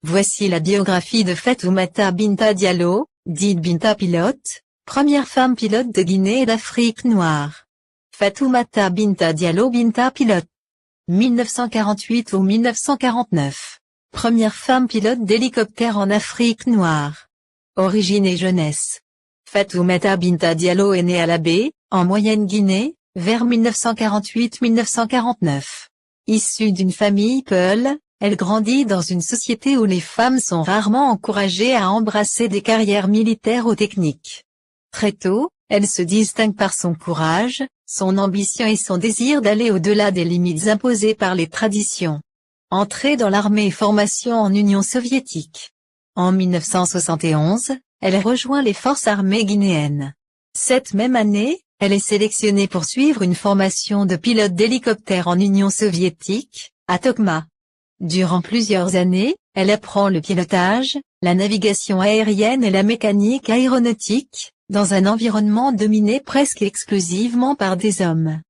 Voici la biographie de Fatoumata Binta Diallo, dite Binta Pilote, première femme pilote de Guinée et d'Afrique noire. Fatoumata Binta Diallo Binta Pilote. 1948 ou 1949. Première femme pilote d'hélicoptère en Afrique noire. Origine et jeunesse. Fatoumata Binta Diallo est née à La Baie, en Moyenne-Guinée, vers 1948-1949. Issue d'une famille Peul, elle grandit dans une société où les femmes sont rarement encouragées à embrasser des carrières militaires ou techniques. Très tôt, elle se distingue par son courage, son ambition et son désir d'aller au-delà des limites imposées par les traditions. Entrée dans l'armée et formation en Union soviétique. En 1971, elle rejoint les forces armées guinéennes. Cette même année, elle est sélectionnée pour suivre une formation de pilote d'hélicoptère en Union soviétique, à Tokma. Durant plusieurs années, elle apprend le pilotage, la navigation aérienne et la mécanique aéronautique, dans un environnement dominé presque exclusivement par des hommes.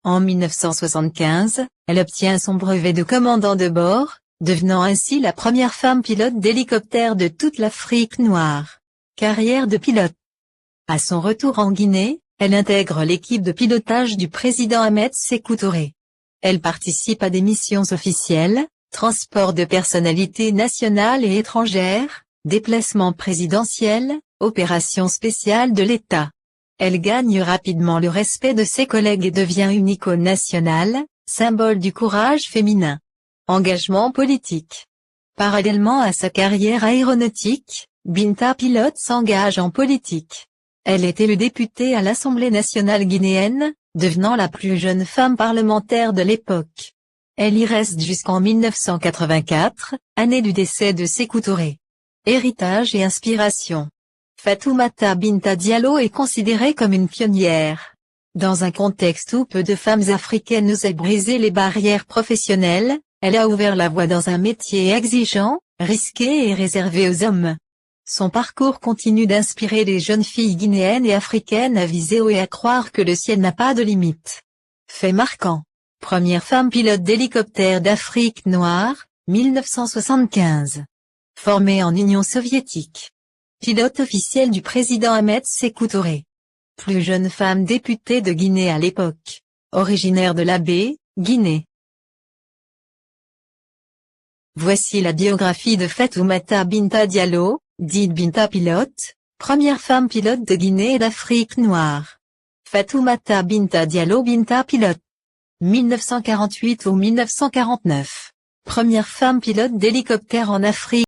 En 1975, elle obtient son brevet de commandant de bord, devenant ainsi la première femme pilote d'hélicoptère de toute l'Afrique noire. Carrière de pilote. À son retour en Guinée, elle intègre l'équipe de pilotage du président Ahmed Sékou Touré. Elle participe à des missions officielles, transport de personnalités nationales et étrangères, déplacements présidentiels, opérations spéciales de l'État. Elle gagne rapidement le respect de ses collègues et devient une icône nationale, symbole du courage féminin. Engagement politique. Parallèlement à sa carrière aéronautique, Binta Pilote s'engage en politique. Elle est élue députée à l'Assemblée nationale guinéenne, devenant la plus jeune femme parlementaire de l'époque. Elle y reste jusqu'en 1984, année du décès de Sékou Touré. Héritage et inspiration. Fatoumata Binta Diallo est considérée comme une pionnière. Dans un contexte où peu de femmes africaines osaient briser les barrières professionnelles, elle a ouvert la voie dans un métier exigeant, risqué et réservé aux hommes. Son parcours continue d'inspirer les jeunes filles guinéennes et africaines à viser haut et à croire que le ciel n'a pas de limite. Fait marquant. Première femme pilote d'hélicoptère d'Afrique noire, 1975. Formée en Union soviétique. Pilote officielle du président Ahmed Sékou Touré. Plus jeune femme députée de Guinée à l'époque. Originaire de La Baie, Guinée. Voici la biographie de Fatoumata Binta Diallo, dite Binta Pilote, première femme pilote de Guinée et d'Afrique noire. Fatoumata Binta Diallo Binta Pilote. 1948 ou 1949. Première femme pilote d'hélicoptère en Afrique.